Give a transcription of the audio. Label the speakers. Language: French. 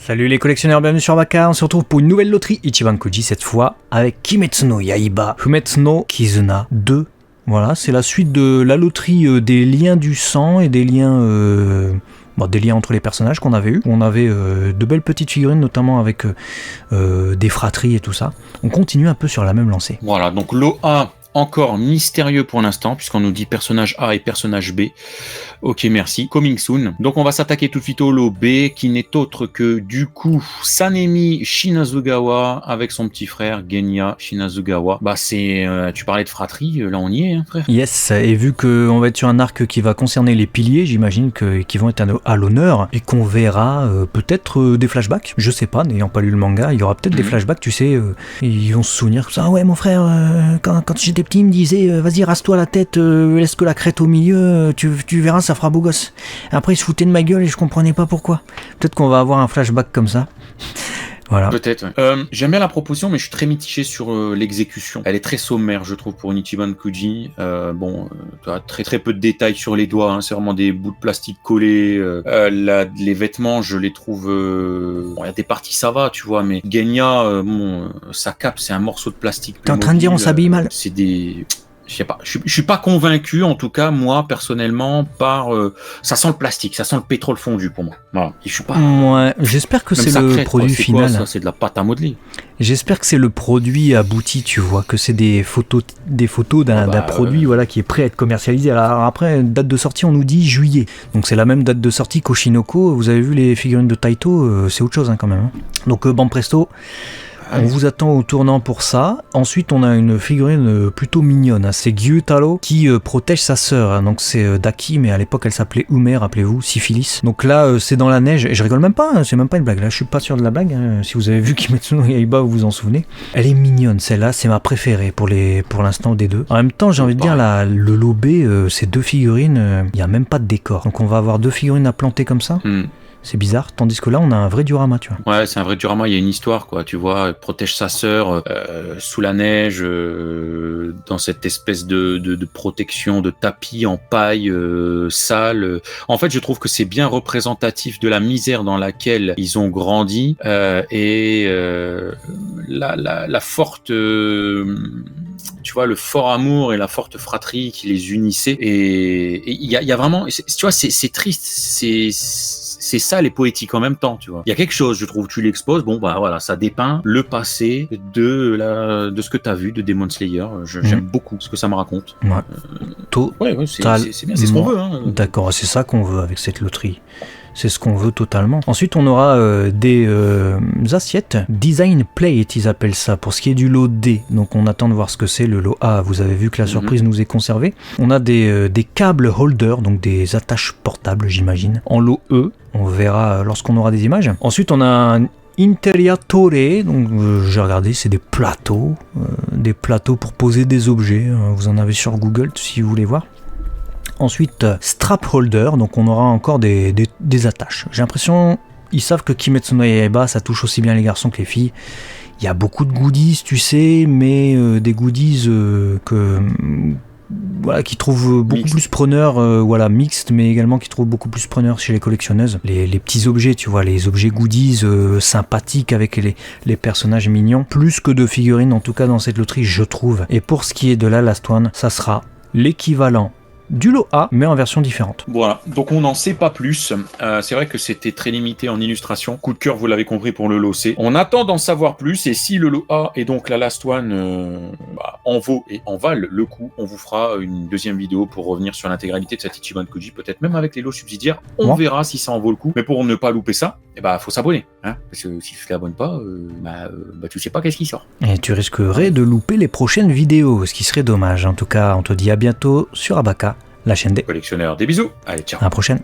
Speaker 1: Salut les collectionneurs, bienvenue sur Abaka, on se retrouve pour une nouvelle loterie Ichiban Kuji, cette fois avec Kimetsu no Yaiba Fumetsu no Kizuna 2. Voilà, c'est la suite de la loterie des liens du sang et des liens entre les personnages qu'on avait eu. On avait de belles petites figurines, notamment avec des fratries et tout ça. On continue un peu sur la même lancée.
Speaker 2: Voilà, donc lot A, encore mystérieux pour l'instant, puisqu'on nous dit personnage A et personnage B. Ok, merci. Coming soon. Donc on va s'attaquer tout de suite au lot B, qui n'est autre que, du coup, Sanemi Shinazugawa avec son petit frère Genya Shinazugawa. Bah c'est... tu parlais de fratrie, là on y est, hein, frère.
Speaker 1: Yes, et vu qu'on va être sur un arc qui va concerner les piliers, j'imagine qu'ils vont être à l'honneur, et qu'on verra peut-être des flashbacks. Je sais pas, n'ayant pas lu le manga, il y aura peut-être des flashbacks, tu sais, ils vont se souvenir, ah ouais mon frère, quand j'étais petit, il me disait, vas-y rase-toi la tête, laisse que la crête au milieu, tu verras, ça fera beau gosse. Après il se foutait de ma gueule et je comprenais pas pourquoi. Peut-être qu'on va avoir un flashback comme ça. Voilà.
Speaker 2: Peut-être. Ouais. J'aime bien la proposition, mais je suis très mitigé sur l'exécution. Elle est très sommaire, je trouve, pour une Ichiban Kuji. Tu as très peu de détails sur les doigts. Hein. C'est vraiment des bouts de plastique collés. Les vêtements, je les trouve. Il y a des parties, ça va, tu vois, mais Genya, sa cape, c'est un morceau de plastique.
Speaker 1: T'es en train de dire on s'habille mal.
Speaker 2: C'est des. Je sais pas, je suis pas convaincu, en tout cas, moi, personnellement, par... ça sent le plastique, ça sent le pétrole fondu, pour moi. Voilà. Et je suis pas...
Speaker 1: Ouais, j'espère que c'est le produit final.
Speaker 2: Quoi, ça, c'est de la pâte à modeler.
Speaker 1: J'espère que c'est le produit abouti, tu vois, que c'est des photos d'un produit voilà, qui est prêt à être commercialisé. Alors après, date de sortie, on nous dit juillet. Donc c'est la même date de sortie qu'Oshinoko. Vous avez vu les figurines de Taito, c'est autre chose hein, quand même. Hein. Donc bon presto. On vous attend au tournant pour ça. Ensuite, on a une figurine plutôt mignonne. Hein. C'est Gyutaro qui protège sa sœur. Hein. Donc c'est Daki, mais à l'époque elle s'appelait Ume, rappelez-vous, syphilis. Donc là, c'est dans la neige. Et je rigole même pas. Hein. C'est même pas une blague. Là, je suis pas sûr de la blague. Hein. Si vous avez vu Kimetsu no Yaiba, vous vous en souvenez. Elle est mignonne. Celle-là, c'est ma préférée pour l'instant des deux. En même temps, j'ai envie de dire le lot B, ces deux figurines, il y a même pas de décor. Donc on va avoir deux figurines à planter comme ça. C'est bizarre, tandis que là, on a un vrai diorama, tu vois.
Speaker 2: Ouais, c'est un vrai diorama, il y a une histoire, quoi, tu vois, elle protège sa sœur sous la neige, dans cette espèce de protection, de tapis en paille sale. En fait, je trouve que c'est bien représentatif de la misère dans laquelle ils ont grandi, et la forte... tu vois, le fort amour et la forte fratrie qui les unissait. Et il y a vraiment... Tu vois, c'est triste, c'est sale et poétique en même temps, tu vois. Il y a quelque chose, je trouve, tu l'exposes, bon bah voilà, ça dépeint le passé de ce que t'as vu de Demon Slayer. J'aime beaucoup ce que ça me raconte.
Speaker 1: Ouais.
Speaker 2: C'est bien, c'est ce qu'on veut. Hein.
Speaker 1: D'accord, c'est ça qu'on veut avec cette loterie. C'est ce qu'on veut totalement. Ensuite, on aura des assiettes. Design plate, ils appellent ça, pour ce qui est du lot D. Donc, on attend de voir ce que c'est. Le lot A, vous avez vu que la surprise nous est conservée. On a des câbles holders, donc des attaches portables, j'imagine. En lot E, on verra lorsqu'on aura des images. Ensuite, on a un Interiatore, donc j'ai regardé, c'est des plateaux pour poser des objets. Vous en avez sur Google si vous voulez voir. Ensuite, strap holder, donc on aura encore des attaches. J'ai l'impression, ils savent que Kimetsu no Yaiba, ça touche aussi bien les garçons que les filles. Il y a beaucoup de goodies, tu sais, mais des goodies qui trouvent beaucoup plus preneurs, mixtes, mais également qui trouvent beaucoup plus preneurs chez les collectionneuses. Les petits objets, tu vois, les objets goodies sympathiques avec les personnages mignons, plus que de figurines, en tout cas dans cette loterie, je trouve. Et pour ce qui est de la Last One, ça sera l'équivalent du lot A, mais en version différente.
Speaker 2: Voilà, donc on n'en sait pas plus. C'est vrai que c'était très limité en illustration. Coup de cœur, vous l'avez compris, pour le lot C. On attend d'en savoir plus, et si le lot A et donc la Last One en vaut et en valent le coup, on vous fera une deuxième vidéo pour revenir sur l'intégralité de cette Ichiban Kuji, peut-être même avec les lots subsidiaires. On verra si ça en vaut le coup. Mais pour ne pas louper ça, faut s'abonner. Hein, parce que si tu t'abonnes pas, tu sais pas qu'est-ce qui sort.
Speaker 1: Et tu risquerais de louper les prochaines vidéos, ce qui serait dommage. En tout cas, on te dit à bientôt sur Abaka, la chaîne des
Speaker 2: collectionneurs. Des bisous. Allez, ciao.
Speaker 1: À la prochaine.